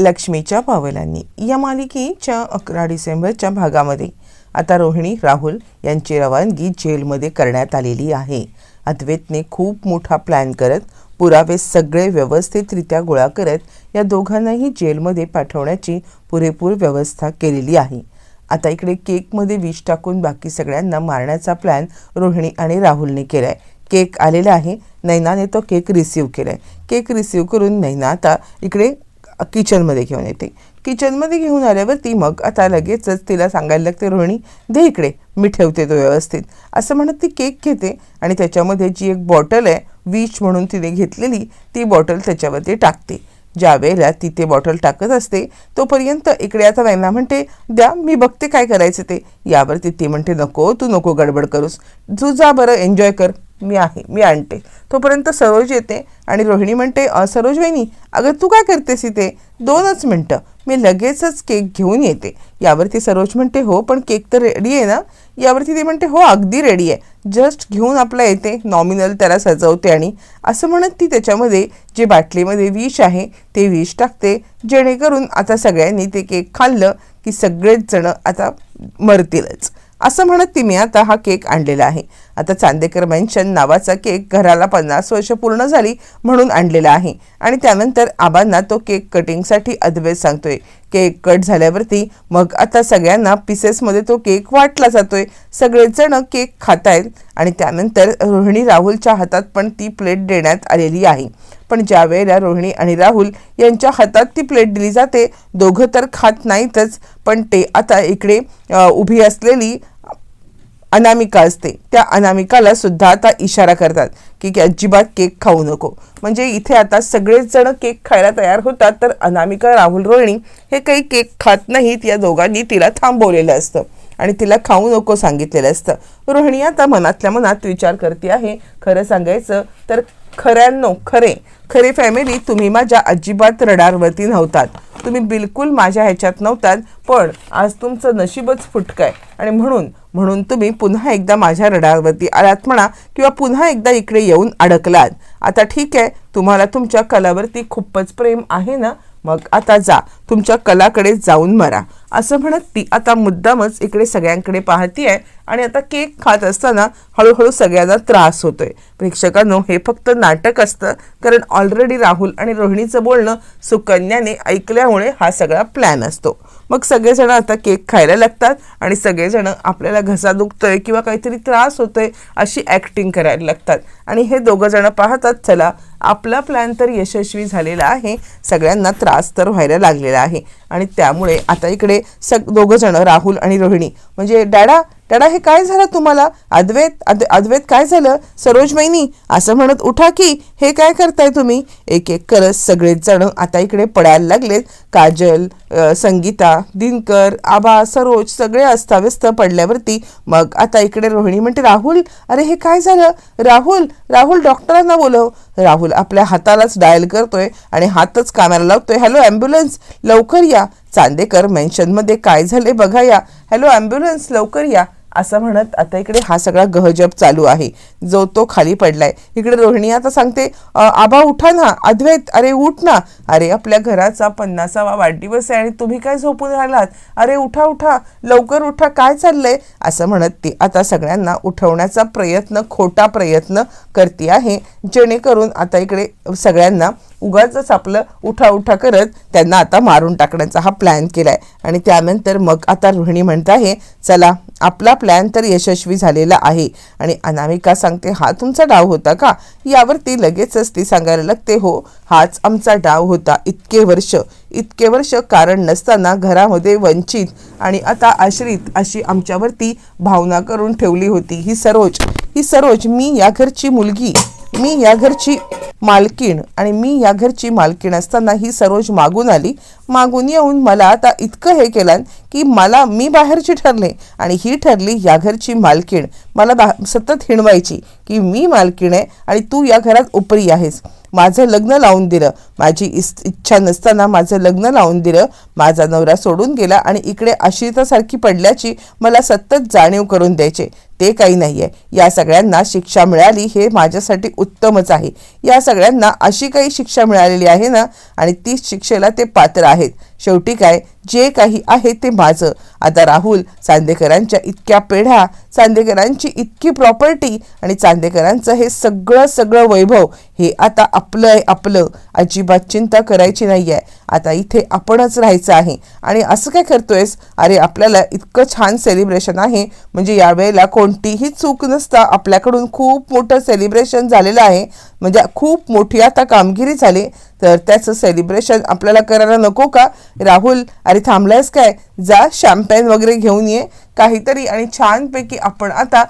लक्ष्मीच्या पावलांनी या मालिकेच्या 11 डिसेंबरच्या भागामध्ये आता रोहिणी राहुल यांची रवानगी जेलमध्ये करण्यात आलेली आहे। अद्वैतने खूप मोठा प्लॅन करत पुरावे सगळे व्यवस्थितरित्या गोळा करत या दोघांनाही जेलमध्ये पाठवण्याची पुरेपूर व्यवस्था केलेली आहे। आता इकडे केकमध्ये विष टाकून बाकी सगळ्यांना मारण्याचा प्लॅन रोहिणी आणि राहुलने केलाय। केक आलेला आहे, नैनाने तो केक रिसीव केलाय। केक रिसीव करून नैना आता इकडे किचनमध्ये घेऊन येते। किचनमध्ये घेऊन आल्यावरती मग आता लगेचच तिला सांगायला लागते, रोहिणी दे इकडे, मी ठेवते तो व्यवस्थित, असं म्हणत ती केक घेते आणि त्याच्यामध्ये जी एक बॉटल आहे विष म्हणून तिने घेतलेली ती बॉटल त्याच्यावरती टाकते। ज्या वेळेला ती ते बॉटल टाकत असते तोपर्यंत इकडे आता नैना म्हणते, द्या मी बघते काय करायचं ते। यावरती ती म्हणते, नको तू नको गडबड करूस, तू जा बरं, एन्जॉय कर, मी आहे, मी आणते। तोपर्यंत सरोज येते आणि रोहिणी म्हणते, सरोज वहिनी अगं तू काय करतेस इथे, 2च मिनटं, मी लगेचच केक घेऊन येते। यावरती सरोज म्हणते, हो पण केक तर रेडी आहे ना। यावरती ती म्हणते, हो अगदी रेडी आहे, जस्ट घेऊन आपला येते, नॉमिनल त्याला सजवते आणि असं म्हणत ती त्याच्यामध्ये जे बाटलीमध्ये विष आहे ते विष टाकते, जेणेकरून आता सगळ्यांनी ते केक खाल्लं की सगळेच जण आता मरतीलच, असं म्हणत तिने आता हा केक आणलेला आहे। आता चांदेकर मेन्शन नावाचा केक घराला 50 वर्ष पूर्ण झाली म्हणून आणलेला आहे आणि त्यानंतर आबांना तो केक कटिंगसाठी अद्वैत सांगतोय। केक कट झाल्यावरती मग आता सगळ्यांना पीसेसमध्ये तो केक वाटला जातोय, सगळेच जण केक खातायत आणि त्यानंतर रोहिणी राहुलच्या हातात पण ती प्लेट देण्यात आलेली आहे। पण ज्या वेळेला रोहिणी आणि राहुल यांच्या हातात ती प्लेट दिली जाते, दोघं तर खात नाहीतच, पण ते आता इकडे उभी असलेली अनामिका असते, त्या अनामिकाला सुद्धा आता इशारा करतात की अजिबात केक खाऊ नको। म्हणजे इथे आता सगळेच जण केक खायला तयार होतात, तर अनामिका, राहुल, रोहिणी हे काही केक खात नाहीत। या दोघांनी तिला थांबवलेलं असतं आणि तिला खाऊ नको सांगितलेलं असतं। रोहिणी आता मनातल्या मनात विचार करते आहे, खरं सांगायचं तर खरे फॅमिली, तुम्ही माझ्या अजिबात रडारवरती नव्हतात, तुम्ही बिलकुल माझ्या ह्याच्यात नव्हतात, पण आज तुमचं नशीबच फुटकं आहे आणि म्हणून तुम्ही पुन्हा एकदा माझ्या रडारवरती आलात म्हणा, किंवा पुन्हा एकदा इकडे येऊन अडकलात। आता ठीक आहे, तुम्हाला तुमच्या कलावरती खूपच प्रेम आहे ना, मग आता जा, तुमच्या कलाकडे जाऊन मरा, असं म्हणत ती आता मुद्दामच इकडे सगळ्यांकडे पाहतीये आणि आता केक खात असताना हळूहळू सगळ्यांना त्रास होतोय। प्रेक्षकांनो, हे फक्त नाटक असतं, कारण ऑलरेडी राहुल आणि रोहिणीचं बोलणं सुकन्याने ऐकल्यामुळे हा सगळा प्लॅन असतो। मग सगळेजण आता केक खायला लागतात आणि सगळेजण आपल्याला घसा दुखतोय किंवा काहीतरी त्रास होतोय अशी ॲक्टिंग करायला लागतात आणि हे दोघं जण पाहतात, चला आपला प्लॅन तर यशस्वी झालेला आहे, सगळ्यांना त्रास तर व्हायला लागलेला आहे आणि त्यामुळे आता इकडे दोघं जण राहुल आणि रोहिणी म्हणजे डॅडा हे काय झालं तुम्हाला, अद्वैत काय झालं, सरोज वहिनी असं म्हणत, उठा की, हे काय करताय तुम्ही। एक एक करत सगळेच जण आता इकडे पडायला लागलेत। काजल, संगीता, दिनकर, आबा, सरोज सगळे अस्ताव्यस्त पडल्यावरती मग आता इकडे रोहिणी म्हणते, राहुल अरे हे काय झालं, राहुल डॉक्टरांना बोलव। राहुल आपल्या हातालाच डायल करतोय आणि हातच कामाला लावतोय, हॅलो ॲम्ब्युलन्स लवकर या, चांदेकर मेन्शनमध्ये काय झाले बघा या, हॅलो ॲम्ब्युलन्स लवकर या, असं म्हणत आता इकडे हा सगळा गहजप चालू आहे, जो तो खाली पडलाय। इकडे रोहिणी आता सांगते, आबा उठा ना, अद्वैत अरे उठ ना, अरे आपल्या घराचा 50वा वाढदिवस आहे आणि तुम्ही काय झोपून राहिलात, अरे उठा लवकर उठा, काय चाललंय, असं म्हणत ती आता सगळ्यांना उठवण्याचा खोटा प्रयत्न करते आहे, जेणेकरून आता इकडे सगळ्यांना उगाच आपलं उठा करत त्यांना आता मारून टाकण्याचा हा प्लॅन केलाय। आणि त्यानंतर मग आता रोहिणी म्हणत आहे, चला आपला प्लॅन तर यशस्वी झालेला आहे। आणि अनामिका सांगते, हा तुमचा डाव होता का। यावरती लगेचच ती सांगायला लागते, हो हाच आमचा डाव होता, इतके वर्ष कारण नसताना घरामध्ये वंचित आणि आता आश्रित अशी आमच्यावरती भावना करून ठेवली होती ही सरोज, मी या घरची मुलगी, मी या घरची मालकीण आणि मी या घरची मालकीण असताना ही सरोज मागून येऊन मला आता इतकं हे केलं की मी बाहेरची ठरले आणि ही ठरली या घरची मालकीण, मला सतत हिणवायची की मी मालकीण आहे आणि तू या घरात उपरी आहेस. माझं लग्न लावून दिलं, माझी इच्छा नसताना माझं लग्न लावून दिलं, माझा नवरा सोडून गेला आणि इकडे आश्रितासारखी पडल्याची मला सतत जाणीव करून द्यायचे. ते काही नाही आहे. या सगळ्यांना शिक्षा मिळाली हे माझ्यासाठी उत्तमच आहे. या सगळ्यांना अशी काही शिक्षा मिळालेली आहे ना आणि ती शिक्षेला ते पात्र आहेत. शेवटी काय, जे काही आहे ते माझं. आता राहुल चांदेकरांच्या इतक्या पेढ्या, चांदेकरांची इतकी प्रॉपर्टी आणि चांदेकरांचं हे सगळं वैभव हे आता आपलं आहे. आपलं अजिबात चिंता करायची नाही आहे. आता इथे आपणच राहायचं आहे. आणि असं काय करतोयस? अरे आपल्याला इतकं छान सेलिब्रेशन आहे, म्हणजे यावेळेला कोणतीही चूक नसता आपल्याकडून खूप मोठं सेलिब्रेशन झालेलं आहे. म्हणजे खूप मोठी आता कामगिरी झाली, तर त्याचं सेलिब्रेशन आपल्याला करायला नको का? राहुल, अरे थांबलायस काय? जा शॅम्पेन वगैरे घेऊन ये काहीतरी आणि छानपैकी आपण आता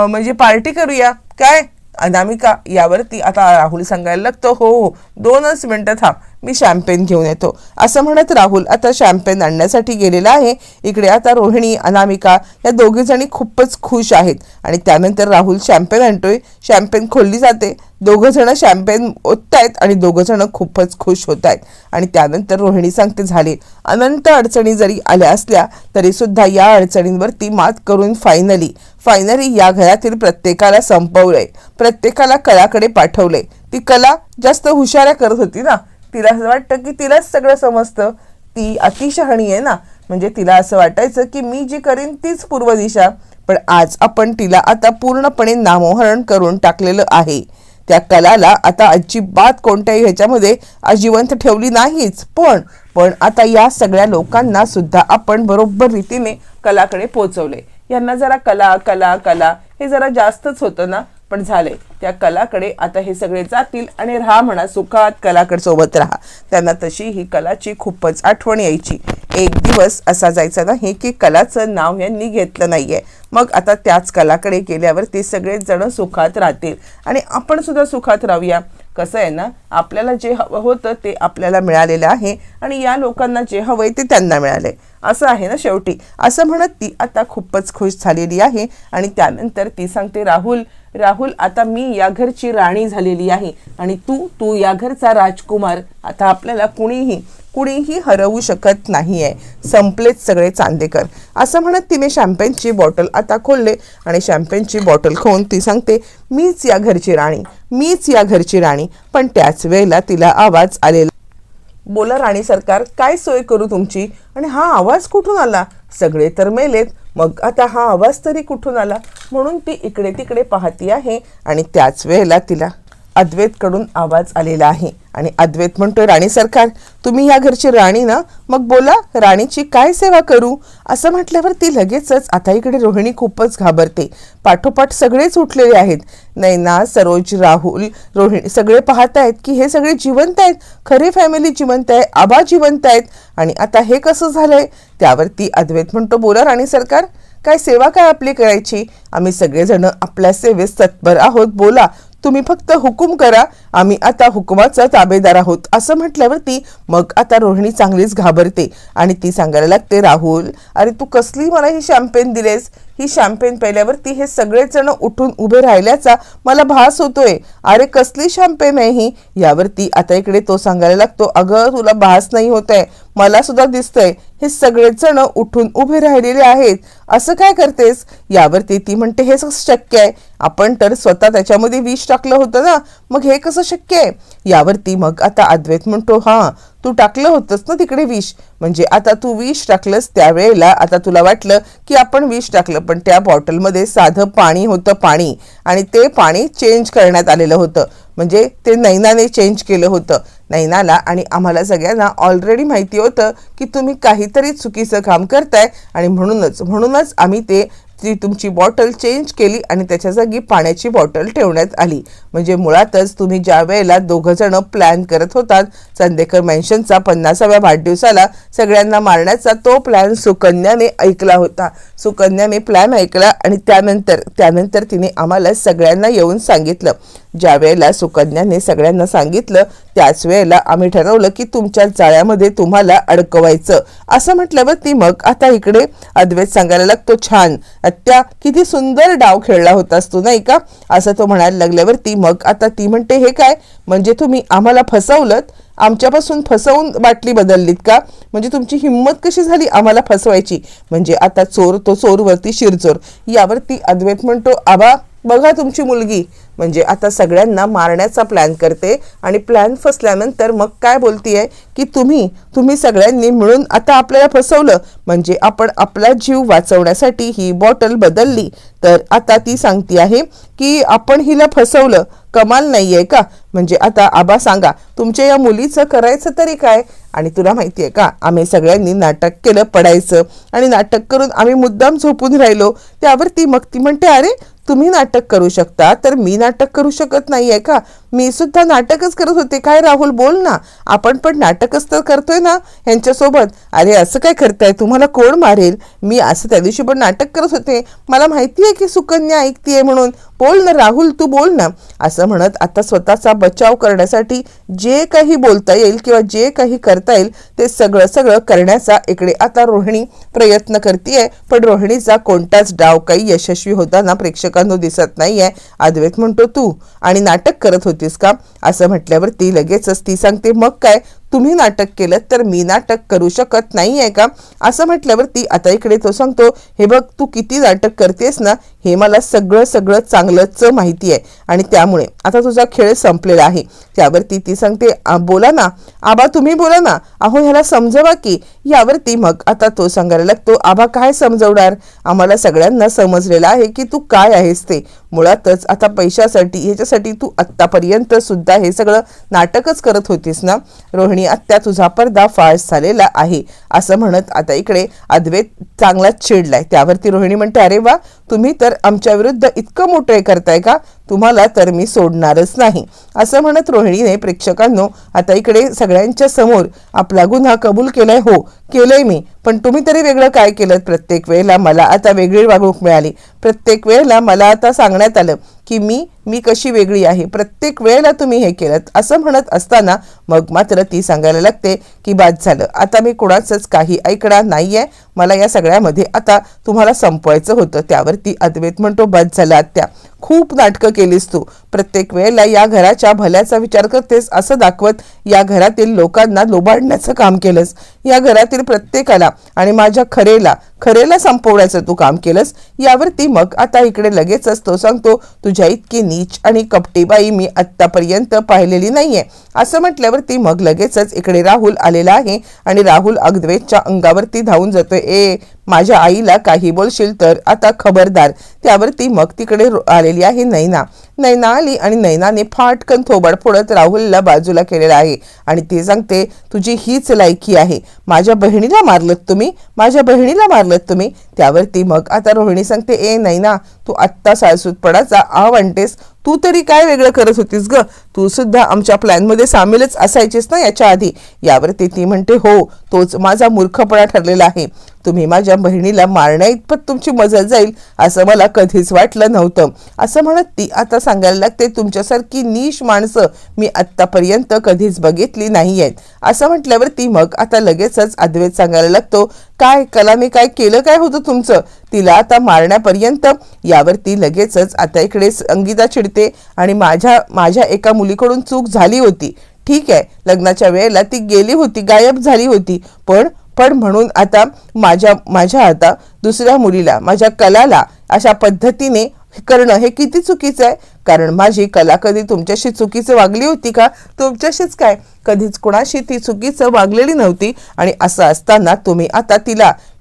म्हणजे पार्टी करूया काय? अनामिका यावरती आता राहुल सांगायला लागतो, हो 2च मिनटं थांब, मी शॅम्पेन घेऊन येतो. असं म्हणत राहुल आता शॅम्पेन आणण्यासाठी गेलेला आहे. इकडे आता रोहिणी, अनामिका या दोघी जणी खूपच खुश आहेत. आणि त्यानंतर राहुल शॅम्पेन आणतोय, शॅम्पेन खोलली जाते, दोघं जण शॅम्पेन ओततायत आणि दोघं जण खूपच खुश होत आहेत. आणि त्यानंतर रोहिणी सांगते, झाले अनंत अडचणी जरी आल्या असल्या तरी सुद्धा या अडचणींवरती मात करून फायनली या घरातील प्रत्येकाला संपवलंय, प्रत्येकाला कलाकडे पाठवलंय. ती कला जास्त हुशाऱ्या करत होती ना, तिला असं वाटतं की तिलाच सगळं समजतं. ती अतिशहाणी आहे ना, म्हणजे तिला असं वाटायचं की मी जी करीन तीच पूर्व दिशा. पण आज आपण तिला आता पूर्णपणे नामोहरण करून टाकलेलं आहे. त्या कलाला आता अजिबात कोणत्याही ह्याच्यामध्ये जिवंत ठेवली नाहीच. पण आता या सगळ्या लोकांना सुद्धा आपण बरोबर रीतीने कलाकडे पोहोचवले. यांना जरा कला हे जरा जास्तच होतं ना, पण झाले त्या कलाकडे आता हे सगळे जातील आणि राहा म्हणा सुखात, कलाकडे सोबत राहा. त्यांना तशी ही कलाची खूपच आठवण यायची. एक दिवस असा जायचा नाही की कलाचं नाव यांनी घेतलं नाहीये. मग आता त्याच कलाकडे गेल्यावर ते सगळेच जण सुखात राहतील आणि आपण सुद्धा सुखात राहूया. कसं आहे ना, आपल्याला जे हवं होतं ते आपल्याला मिळालेलं आहे आणि या लोकांना जे हवंय ते त्यांना मिळालंय, असं आहे ना शेवटी. असं म्हणत ती आता खूपच खुश झालेली आहे. आणि त्यानंतर ती सांगते, राहुल आता मी या घरची राणी झालेली आहे आणि तू या घरचा राजकुमार. आता आपल्याला कुणीही हरवू शकत नाहीये. संपलेच सगळे चांदेकर. असं म्हणत तिने शॅम्पेनची बॉटल आता खोलले आणि शॅम्पेनची बॉटल खोलून ती सांगते, मीच या घरची राणी. पण त्याच वेळेला तिला आवाज आलेला, बोला राणी सरकार, काय सोय करू तुमची? आणि हा आवाज कुठून आला? सगळे तर मेलेत, मग आता हा आवाज तरी कुठून आला? म्हणून ती इकडे तिकडे पाहती आहे. आणि त्याच वेळेला तिला अद्वैतकडून आवाज आलेला आहे. आणि अद्वैत म्हणतोय, राणी सरकार, तुम्ही या घरची राणी ना, मग बोला राणीची काय सेवा करू? असं म्हटल्यावर ती लगेचच आता इकडे रोहिणी खूपच घाबरते. पाठोपाठ सगळेच उठलेले आहेत. नैना, सरोज, राहुल, रोहिणी सगळे पाहत आहेत की हे सगळे जिवंत आहेत, खरे फॅमिली जिवंत आहे, आबा जिवंत आहेत. आणि आता हे कसं झालंय? त्यावरती अद्वैत म्हणतो, बोला राणी सरकार, काय सेवा काय आपली करायची? आम्ही सगळेजण आपल्या सेवेस तत्पर आहोत. बोला, तुम्ही फक्त हुकूम करा, आम्ही आता हुकुमाचा ताबेदार आहोत. असं म्हटल्यावरती मग आता रोहिणी चांगलीच घाबरते आणि ती सांगायला लागते, राहुल, अरे तू कसली मला ही शॅम्पेन दिलेस? ही शॅम्पेन प्यायल्यावरती हे सगळेच जण उठून उभे राहिल्याचा मला भास होतोय. अरे कसली शॅम्पेन आहे ही? यावरती आता इकडे तो सांगायला लागतो, अगं तुला भास नाही होत आहे, मला सुद्धा दिसतंय, हे सगळेच जण उठून उभे राहिलेले आहेत. असं काय करतेस? यावरती ती म्हणते, हे कसं शक्य आहे? आपण तर स्वतः त्याच्यामध्ये विष टाकलं होतं ना, मग हे कसं शक्य आहे? यावरती मग आता अद्वैत म्हणतो, हां तू टाकलं होतंस ना तिकडे विष, म्हणजे आता तू विष टाकलंस त्यावेळेला आता तुला वाटलं की आपण विष टाकलं, पण त्या बॉटलमध्ये साधं पाणी होतं, पाणी. आणि ते पाणी चेंज करण्यात आलेलं होतं, म्हणजे ते नैनाने चेंज केलं होतं. नैनाला आणि आम्हाला सगळ्यांना ऑलरेडी माहिती होतं की तुम्ही काहीतरी चुकीचं काम करताय आणि म्हणूनच आम्ही ती तुमची बॉटल चेंज केली आणि त्याच्या जागी पाण्याची बॉटल ठेवण्यात आली. म्हणजे मुळातच तुम्ही ज्या वेळेला दोघं जण प्लॅन करत होतात चांदेकर मेन्शनचा 50व्या वाढदिवसाला सगळ्यांना मारण्याचा, तो प्लॅन सुकन्याने ऐकला होता. सुकन्याने प्लॅन ऐकला आणि त्यानंतर तिने आम्हाला सगळ्यांना येऊन सांगितलं. ज्या वेळेला सुकन्याने सगळ्यांना सांगितलं त्याच वेळेला आम्ही ठरवलं की तुमच्या जाळ्यामध्ये तुम्हाला अडकवायचं. असं म्हटल्यावर ती मग आता इकडे अद्वैत सांगायला लागतो, छान आत्या, किती सुंदर डाव खेळला होतास तू, नाही का, असं तो म्हणायला लागल्यावर ती मग आता ती म्हणते, हे काय, म्हणजे तुम्ही आम्हाला फसवलत, आमच्यापासून फसवून बाटली बदललीत का, म्हणजे तुमची हिंमत कशी झाली आम्हाला फसवायची. म्हणजे आता चोर तो चोरवरती शिरचोर. यावरती अद्वैत म्हणतो, आबा बघा तुमची मुलगी, म्हणजे आता सगळ्यांना मारण्याचा प्लॅन करते आणि प्लॅन फसल्यानंतर मग काय बोलतीये की तुम्ही सगळ्यांनी मिळून आता आपल्याला फसवलं, म्हणजे आपण आपला जीव वाचवण्यासाठी ही बॉटल बदलली. तर आता ती सांगती आहे की आपण हिला फसवलं, कमाल नाहीये का, म्हणजे आता आबा सांगा तुमच्या या मुलीचं करायचं तरी काय. आणि तुला माहितीये का, आम्ही सगळ्यांनी नाटक केलं पडायचं आणि नाटक करून आम्ही मुद्दाम झोपून राहिलो. त्यावर मग ती म्हणते, अरे तुम्ही नाटक करू शकता तर मी नाटक करू शकत नाहीये का, मी सुद्धा नाटकच करत होते. काय राहुल बोल ना, आपण पण नाटकच तर करतोय ना ह्यांच्यासोबत. अरे असं काय करताय, तुम्हाला कोण मारेल, मी असं त्या दिवशी पण नाटक करत होते, मला माहिती आहे की सुकन्या ऐकतीये म्हणून, बोल ना राहुल तू बोल ना. असं म्हणत आता स्वतःचा बचाव करण्यासाठी जे काही बोलता येईल किंवा जे काही करता येईल ते सगळं करण्याचा इकडे आता रोहिणी प्रयत्न करतेय. पण रोहिणीचा कोणताच डाव काही यशस्वी होताना प्रेक्षकांना दिसत नाहीये. अद्वैत म्हणतो, तू आणि नाटक करत होतीस का, असं म्हटल्यावर ती लगेचच ती सांगते, मग काय तुम्ही नाटक केलं तर मी नाटक करू शकत नाहीये का, असं म्हटल्यावर ती आता इकडे तो सांगतो, हे बघ तू किती नाटक करतेस ना हे मला सगळं चांगलंच माहिती आहे आणि त्यामुळे आता तुझा खेळ संपलेला आहे. त्यावरती ती सांगते, बोला ना आबा, तुम्ही बोला ना, अहो ह्याला समजवा की. यावरती मग आता तो सांगायला लागतो, आबा काय समजवणार, आम्हाला सगळ्यांना समजलेलं आहे की तू काय आहेस ते. मुळातच आता पैशासाठी ह्याच्यासाठी तू आत्तापर्यंत सुद्धा हे सगळं नाटकच करत होतीस ना. रोहिणी आत्या तुझा पर्दा फाश झालेला आहे, असं म्हणत आता इकडे अद्वैत चांगलाच चिडलाय. त्यावरती रोहिणी म्हणते, अरे वा, तुम्ही तर आमच्या विरुद्ध इतकं मोठं करताय का, तुम्हाला तर मी सोडणारच नाही. असं म्हणत रोहिणीने प्रेक्षकांनो आता इकडे सगळ्यांच्या समोर आपला गुन्हा कबूल केलाय. हो केलंय मी, पण तुम्ही तरी वेगळं काय केलं, प्रत्येक वेळेला मला आता वेगळी वागणूक मिळाली, प्रत्येक वेळेला मला आता सांगण्यात आलं की मी कशी वेगळी आहे, प्रत्येक वेळेला तुम्ही हे केलं. असं म्हणत असताना मग मात्र ती सांगायला लागते की बाद झालं, आता मी कोणाचंच काही ऐकणार नाहीये, मला या सगळ्यामध्ये आता तुम्हाला संपवायचं होतं. त्यावरती अद्वैत म्हणतो, बाद झालं आत्या, खूप नाटकं केलीस तू, प्रत्येक वेळेला या घराच्या भल्याचा विचार करतेस असं दाखवत या घरातील लोकांना लोबाडण्याचं काम केलंस, या घरातील प्रत्येकाला आणि माझ्या खरेला संपवण्याचं तू काम केलंस. यावरती मग आता इकडे लगेचच तो सांगतो, तुझ्या इतकी नीच आणि कपटी बाई मी आत्तापर्यंत पाहिलेली नाहीये. असं म्हटल्यावरती मग लगेचच इकडे राहुल आलेला आहे आणि राहुल अद्वैतच्या अंगावरती धावून जातोय, ए माझ्या आईला काही बोलशील तर आता खबरदार. त्यावरती मग तिकडे आलेली आहे नैना आली आणि नैनाने फाटकन थोबाड फोडत राहुलला बाजूला केलेला आहे आणि ते सांगते, तुझी हीच लायकी आहे, माझ्या बहिणीला मारलत तुम्ही. त्यावरती मग आता रोहिणी सांगते, ए नैना, तू आत्ता साळसूतपणाचा आणतेस, तू तरी काय वेगळं करत होतीस ग, तू सुद्धा आमच्या प्लॅनमध्ये सामीलच असायचीस ना याच्या आधी. यावरती ती म्हणते, हो तोच माझा मूर्खपणा ठरलेला आहे, तुम्ही माझ्या बहिणीला मारण्या इतपत तुमची मजल जाईल असं मला कधीच वाटलं नव्हतं. असं म्हणत ती आता सांगायला लागते, तुमच्यासारखी नीच माणसं मी आत्तापर्यंत कधीच बघितली नाही आहेत. असं म्हटल्यावर ती मग आता लगेचच अद्वैत सांगायला लागतो, काय कलाने काय केलं काय होतं तुमचं तिला आता मारण्यापर्यंत. यावरती लगेचच आता इकडे संगीता चिडते आणि माझ्या एका मुलीकडून चूक झाली होती, ठीक आहे, लग्नाच्या वेळेला ती गेली होती, गायब झाली होती, पण म्हणून आता माझ्या आता दुसऱ्या मुलीला, माझ्या कलाला अशा पद्धतीने करणं हे किती चुकीचं आहे. कारण माझी कला कधी तुमच्याशी चुकीचं वागली होती का, तुमच्याशीच काय कधीच कोणाशी ती चुकीचं वागलेली नव्हती आणि असं असताना तुम्ही आता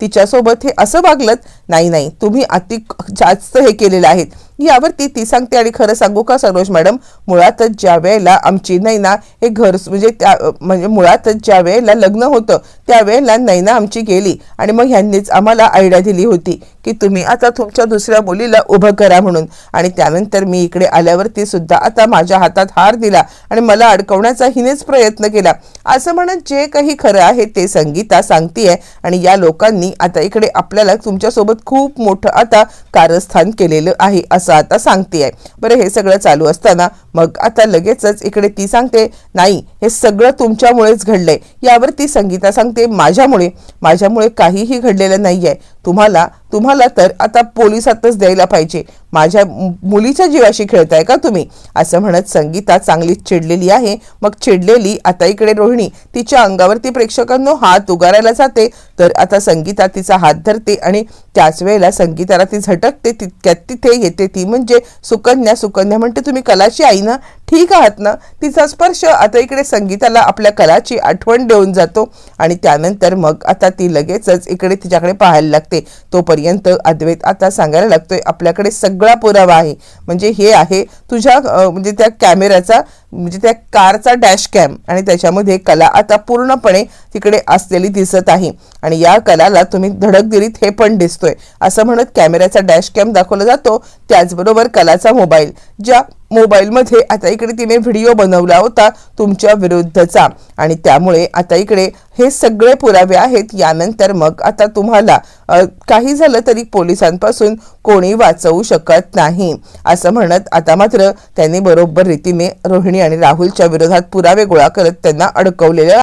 तिच्यासोबत हे असं वागलत. नाही, तुम्ही अति जास्त हे केलेलं आहे यावरती ती सांगते. आणि खरं सांगू का सरोज मॅडम, मुळातच ज्या वेळेला आमची नैना हे घर म्हणजे मुळातच ज्या वेळेला लग्न होतं त्यावेळेला नैना आमची गेली आणि मग ह्यांनीच आम्हाला आयडिया दिली होती की तुम्ही आता तुमच्या दुसऱ्या मुलीला उभं करा म्हणून. आणि त्यानंतर मी इकडे आल्यावरती सुद्धा आता माझ्या हातात हार दिला आणि मला अडकवण्याचा हिनेच प्रयत्न केला असं म्हणत जे काही खरं आहे ते संगीता सांगतीये. आणि या लोकांनी आता इकडे आपल्याला तुमच्यासोबत खूप मोठं आता कारस्थान केलेलं आहे असं आता सांगतेय. बरं, हे सगळं चालू असताना मग आता लगेचच इकडे ती सांगते नाही, हे सगळं तुमच्यामुळेच घडलंय. यावरती संगीता सांगते माझ्यामुळे काहीही घडलेलं नाहीये. तुम्हाला तर आता पोलिसातच द्यायला पाहिजे. माझ्या मुलीच्या जीवाशी खेळताय का तुम्ही असं म्हणत संगीता चांगलीच चिडलेली आहे. मग चिडलेली आता इकडे रोहिणी तिच्या अंगावरती प्रेक्षकांनो हात उगारायला जाते. तर आता संगीता तिचा हात धरते आणि त्याच वेळेला संगीताला ती झटकते. तितक्यात तिथे येते ती म्हणजे सुकन्या म्हणते तुम्ही कलाची आई ना, ठीक आहात ना. तिचा स्पर्श आता इकडे संगीताला आपल्या कलाची आठवण देऊन जातो. आणि त्यानंतर मग आता ती लगेचच इकडे तिच्याकडे पाहायला लागते. तोपर्यंत अद्वैत आता सांगायला लागतोय आपल्याकडे सगळा पुरावा आहे. म्हणजे हे आहे तुझ्या म्हणजे त्या कॅमेऱ्याचा म्हणजे त्या कारचा डॅश कॅम आणि त्याच्यामध्ये कला आता पूर्णपणे तिकडे असलेली दिसत आहे. आणि या कलाला तुम्ही धडक दिलीत हे पण दिसतोय असं म्हणत कॅमेऱ्याचा डॅश कॅम दाखवला जातो. त्याचबरोबर कलाचा मोबाईल, ज्या मोबाईलमध्ये आता इकडे तिने व्हिडिओ बनवला होता तुमच्या विरुद्धचा. आणि त्यामुळे आता इकडे हे सगळे पुरावे आहेत. यानंतर मग आता तुम्हाला काही झालं तरी पोलिसांपासून कोणी वाचवू शकत नाही असं म्हणत आता मात्र त्यांनी बरोबर रीतीने रोहिणी आणि राहुलच्या विरोधात पुरावे गोळा करत त्यांना अडकवलेलं